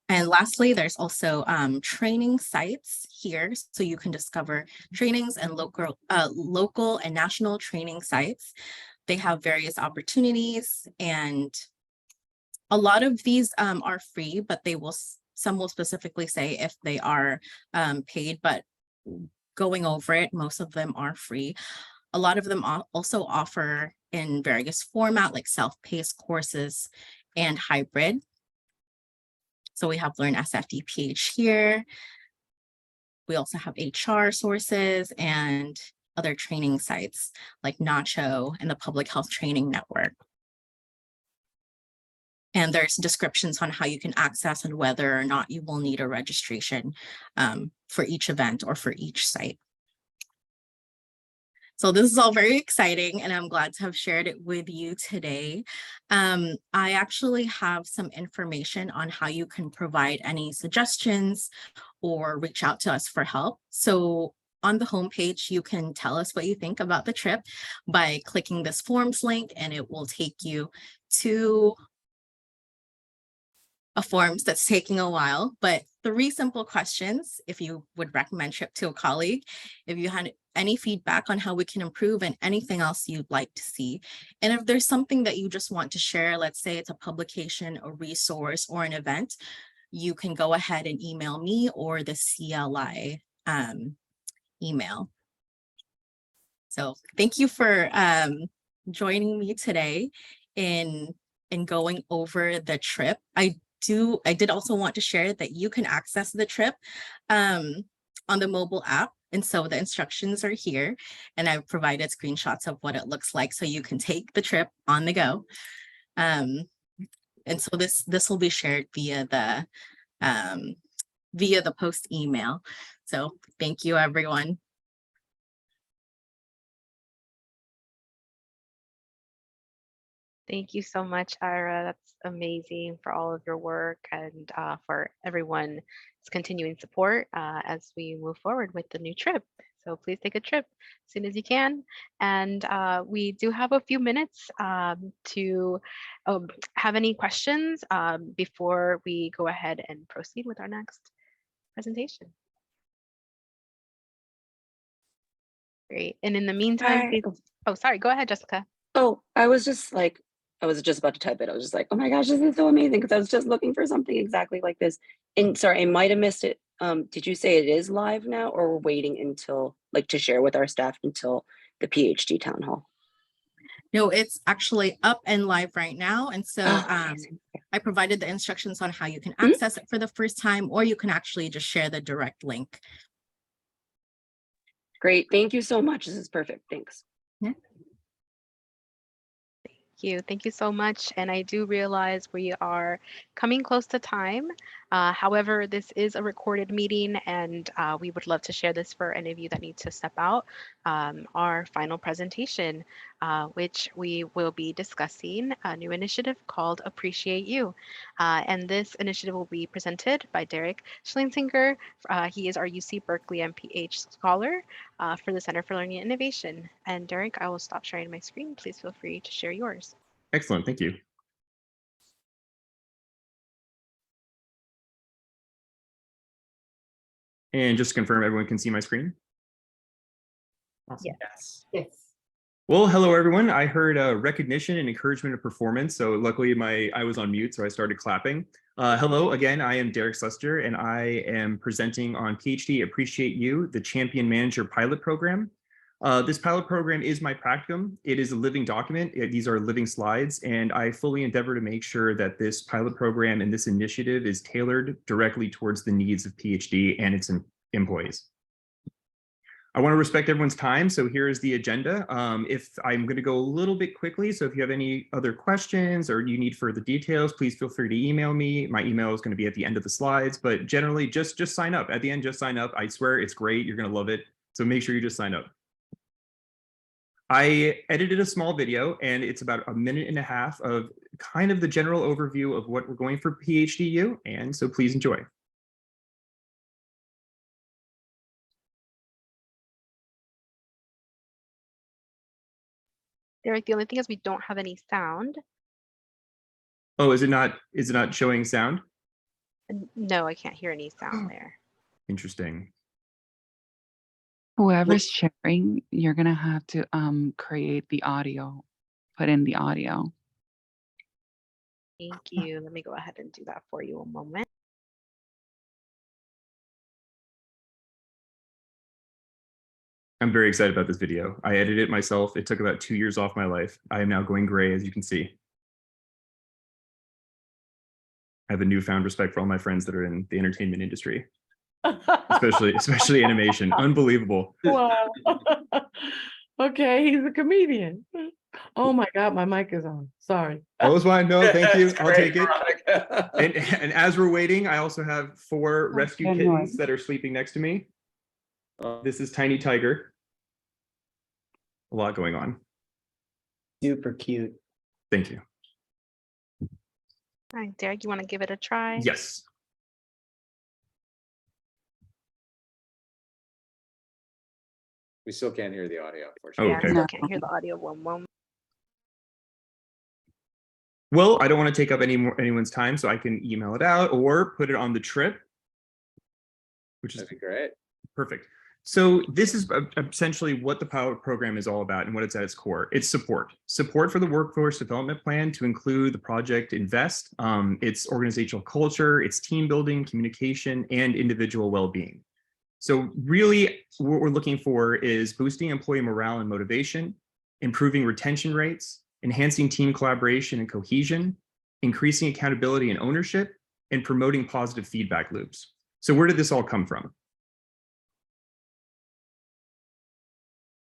And lastly, there's also training sites here, so you can discover trainings and local and national training sites. They have various opportunities, and a lot of these are free, but some will specifically say if they are paid, but going over it, most of them are free. A lot of them also offer in various format, like self-paced courses and hybrid. So we have Learn SFDPH here. We also have HR sources and other training sites like Nacho and the Public Health Training Network. And there's descriptions on how you can access and whether or not you will need a registration for each event or for each site. So this is all very exciting, and I'm glad to have shared it with you today. I actually have some information on how you can provide any suggestions or reach out to us for help. So on the homepage, you can tell us what you think about the trip by clicking this forms link, and it will take you to a forms that's taking a while, but 3 simple questions if you would recommend trip to a colleague, if you had any feedback on how we can improve, and anything else you'd like to see. And if there's something that you just want to share, let's say it's a publication, a resource, or an event, you can go ahead and email me or the CLI email. So thank you for joining me today in going over the trip. I did also want to share that you can access the trip on the mobile app. And so the instructions are here, and I've provided screenshots of what it looks like so you can take the trip on the go. And so this will be shared via the post email. So thank you, everyone. Thank you so much, Ira. That's amazing for all of your work, and for everyone's continuing support as we move forward with the new trip. So please take a trip as soon as you can. And we do have a few minutes to have any questions before we go ahead and proceed with our next presentation. Great. And in the meantime, Hi. please, oh, sorry, go ahead, Jessica. Oh, I was just like I was just about to type it. I was just like, oh my gosh, this is so amazing, because I was just looking for something exactly like this. And sorry, I might have missed it. Did you say it is live now, or we're waiting until, like, to share with our staff until the PhD town hall? No, it's actually up and live right now. And so Oh, amazing. I provided the instructions on how you can Mhm. access it for the first time, or you can actually just share the direct link. Great. Thank you so much. This is perfect. Thanks. Thank you so much. And I do realize we are coming close to time. However, this is a recorded meeting, and we would love to share this for any of you that need to step out. Our final presentation, which we will be discussing a new initiative called Appreciate You. And this initiative will be presented by Derek Schlinsinger. He is our UC Berkeley MPH scholar for the Center for Learning and Innovation. And Derek, I will stop sharing my screen. Please feel free to share yours. Excellent, thank you. And just to confirm, everyone can see my screen? Awesome. Yes. Yes. Well, hello everyone. I heard recognition and encouragement of performance. So luckily I was on mute, so I started clapping. Hello again, I am Derek Schlesinger, and I am presenting on PhD Appreciate You, the Champion Manager Pilot Program. This pilot program is my practicum. It is a living document. These are living slides, and I fully endeavor to make sure that this pilot program and this initiative is tailored directly towards the needs of PhD and its employees. I want to respect everyone's time, so here is the agenda. If I'm going to go a little bit quickly, so if you have any other questions or you need further details, please feel free to email me. My email is going to be at the end of the slides, but generally just sign up. At the end, just sign up. I swear it's great. You're going to love it. So make sure you just sign up. I edited a small video, and it's about 1.5 minutes of kind of the general overview of what we're going for PhDU, and so please enjoy. Derek, the only thing is we don't have any sound. Oh, is it not showing sound? No, I can't hear any sound there. Interesting. Whoever's sharing, you're gonna have to create the audio, put in the audio. Thank you. Let me go ahead and do that for you a moment. I'm very excited about this video. I edited it myself. It took about 2 years off my life. I am now going gray, as you can see. I have a newfound respect for all my friends that are in the entertainment industry, especially animation. Unbelievable. Wow. Okay, he's a comedian. Oh my God, my mic is on. Sorry. That was fine. No, thank you. I'll Great, take it. Veronica. And as we're waiting, I also have 4 rescue good kittens one. that are sleeping next to me. This is Tiny Tiger. A lot going on. Super cute. Thank you. All right, Derek, you want to give it a try? Yes. We still can't hear the audio, Oh, unfortunately. Yeah, okay. I No. still can't hear the audio. One moment. Well, I don't want to take up anyone's time, so I can email it out or put it on the trip, which is That'd be great. perfect. So this is essentially what the pilot program is all about and what it's at its core. It's support for the workforce development plan to include the project Invest, its organizational culture, its team building, communication, and individual well-being. So really what we're looking for is boosting employee morale and motivation, improving retention rates, enhancing team collaboration and cohesion, increasing accountability and ownership, and promoting positive feedback loops. So where did this all come from?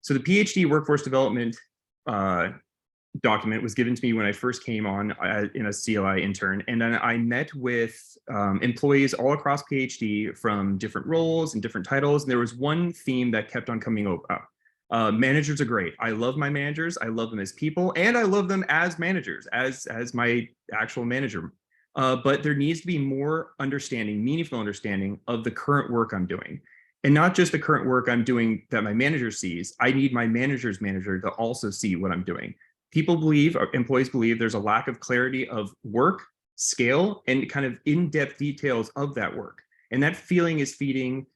So the PhD workforce development document was given to me when I first came on in a CLI intern, and then I met with employees all across PhD from different roles and different titles, and there was one theme that kept on coming up. Managers are great. I love my managers. I love them as people, and I love them as managers, as my actual manager. But there needs to be more understanding, meaningful understanding of the current work I'm doing. And not just the current work I'm doing that my manager sees. I need my manager's manager to also see what I'm doing. People believe, or employees believe, there's a lack of clarity of work, scale, and kind of in-depth details of that work. And that feeling is feeding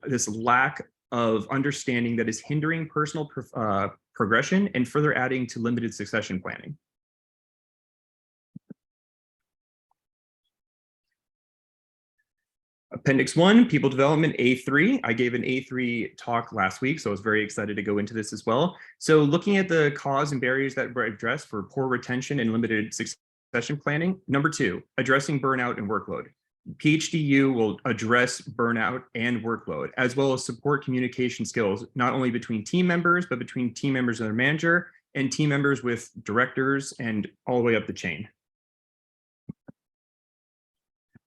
this lack of understanding that is hindering personal progression and further adding to limited succession planning. Appendix 1, People Development A3. I gave an A3 talk last week, so I was very excited to go into this as well. So looking at the cause and barriers that were addressed for poor retention and limited succession planning. Number 2, addressing burnout and workload. PhDU will address burnout and workload, as well as support communication skills, not only between team members, but between team members and their manager, and team members with directors and all the way up the chain.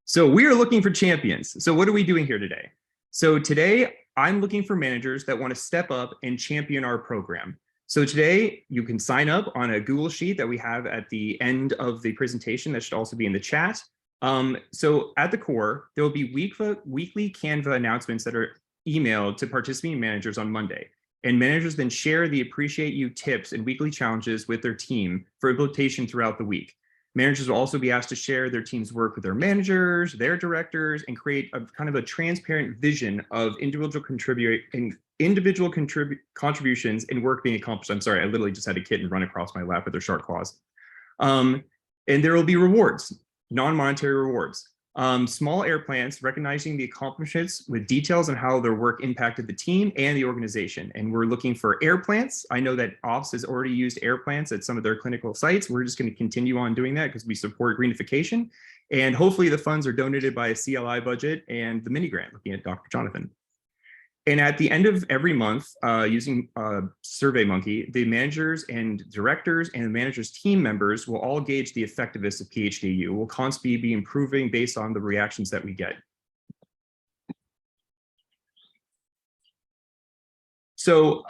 So we are looking for champions. So what are we doing here today? So today I'm looking for managers that want to step up and champion our program. So today you can sign up on a Google Sheet that we have at the end of the presentation that should also be in the chat. So at the core, there will be weekly Canva announcements that are emailed to participating managers on Monday. And managers then share the Appreciate You tips and weekly challenges with their team for implementation throughout the week. Managers will also be asked to share their team's work with their managers, their directors, and create a kind of a transparent vision of individual contributions and work being accomplished. I'm sorry, I literally just had a kitten run across my lap with their sharp claws. And there will be rewards, non-monetary rewards. Small air plants recognizing the accomplishments with details on how their work impacted the team and the organization. And we're looking for air plants. I know that Ops has already used air plants at some of their clinical sites. We're just going to continue on doing that because we support greenification. And hopefully the funds are donated by a CLI budget and the mini grant, looking at Dr. Jonathan. And at the end of every month, using SurveyMonkey, the managers and directors and the managers' team members will all gauge the effectiveness of PhDU. We'll constantly be improving based on the reactions that we get. So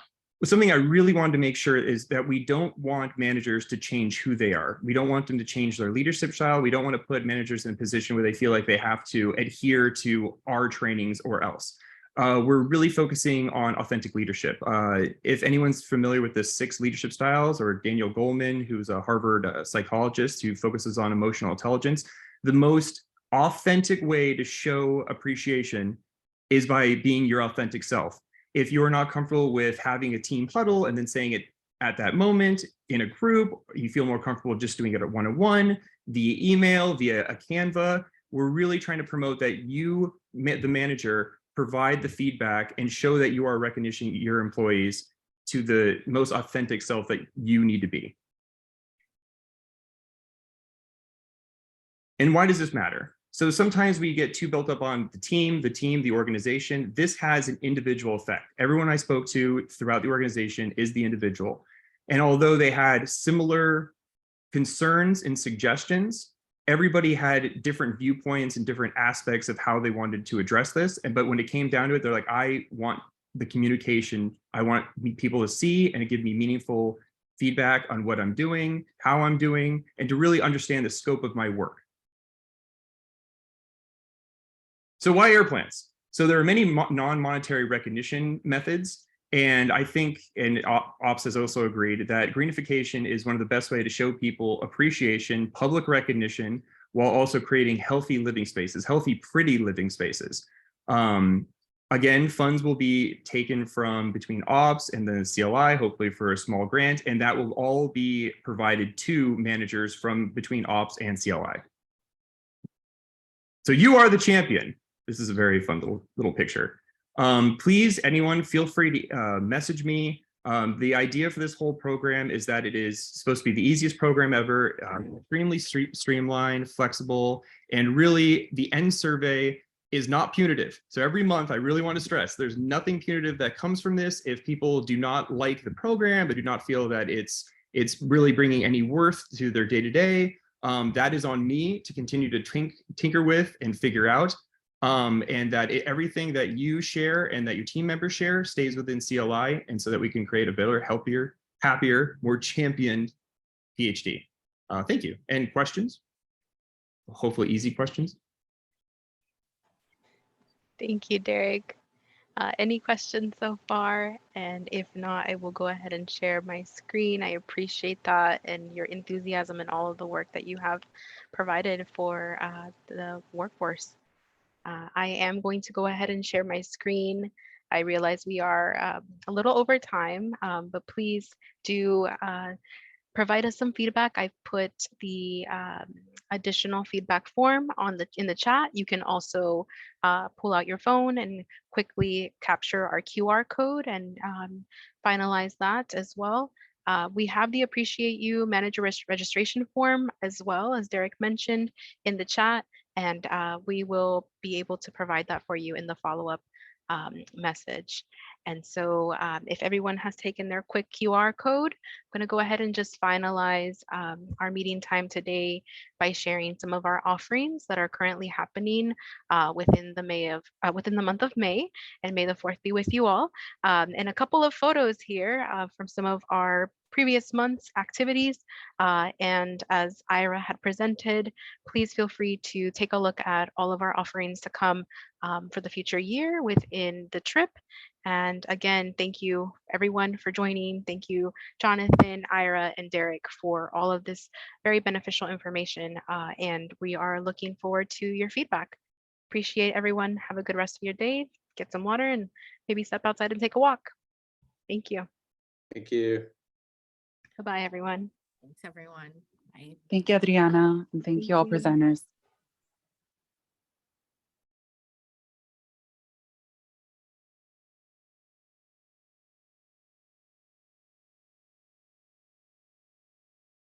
something I really wanted to make sure is that we don't want managers to change who they are. We don't want them to change their leadership style. We don't want to put managers in a position where they feel like they have to adhere to our trainings or else. We're really focusing on authentic leadership. If anyone's familiar with the 6 leadership styles, or Daniel Goleman, who's a Harvard psychologist who focuses on emotional intelligence, the most authentic way to show appreciation is by being your authentic self. If you're not comfortable with having a team huddle and then saying it at that moment in a group, you feel more comfortable just doing it at one-on-one, via email, via a Canva, we're really trying to promote that you, the manager, provide the feedback and show that you are recognition your employees to the most authentic self that you need to be. And why does this matter? So sometimes we get too built up on the team, the organization. This has an individual effect. Everyone I spoke to throughout the organization is the individual. And although they had similar concerns and suggestions, everybody had different viewpoints and different aspects of how they wanted to address this. But when it came down to it, they're like, I want the communication. I want people to see and to give me meaningful feedback on what I'm doing, how I'm doing, and to really understand the scope of my work. So why air plants? So there are many non-monetary recognition methods. And I think, and Ops has also agreed, that greenification is one of the best ways to show people appreciation, public recognition, while also creating healthy living spaces, healthy, pretty living spaces. Again, funds will be taken from between Ops and the CLI, hopefully for a small grant, and that will all be provided to managers from between Ops and CLI. So you are the champion. This is a very fun little picture. Please, anyone, feel free to message me. The idea for this whole program is that it is supposed to be the easiest program ever, extremely streamlined, flexible, and really the end survey is not punitive. So every month, I really want to stress, there's nothing punitive that comes from this. If people do not like the program, but do not feel that it's really bringing any worth to their day-to-day, that is on me to continue to tinker with and figure out. And that everything that you share and that your team members share stays within CLI, and so that we can create a better, healthier, happier, more championed PhD. Thank you. And questions? Hopefully easy questions. Thank you, Derek. Any questions so far? And if not, I will go ahead and share my screen. I appreciate that and your enthusiasm and all of the work that you have provided for the workforce. I am going to go ahead and share my screen. I realize we are a little over time, but please do provide us some feedback. I've put the additional feedback form in the chat. You can also pull out your phone and quickly capture our QR code and finalize that as well. We have the Appreciate You Manager registration form as well, as Derek mentioned in the chat, and we will be able to provide that for you in the follow-up message. And so if everyone has taken their quick QR code, I'm going to go ahead and just finalize our meeting time today by sharing some of our offerings that are currently happening within the month of May, and May the 4th be with you all. And a couple of photos here from some of our previous month's activities. And as Ira had presented, please feel free to take a look at all of our offerings to come for the future year within the trip. And again, thank you everyone for joining. Thank you, Jonathan, Ira, and Derek for all of this very beneficial information. And we are looking forward to your feedback. Appreciate everyone. Have a good rest of your day. Get some water and maybe step outside and take a walk. Thank you. Thank you. Goodbye, everyone. Thanks, everyone. Bye. Thank you, Adriana, and thank you all presenters.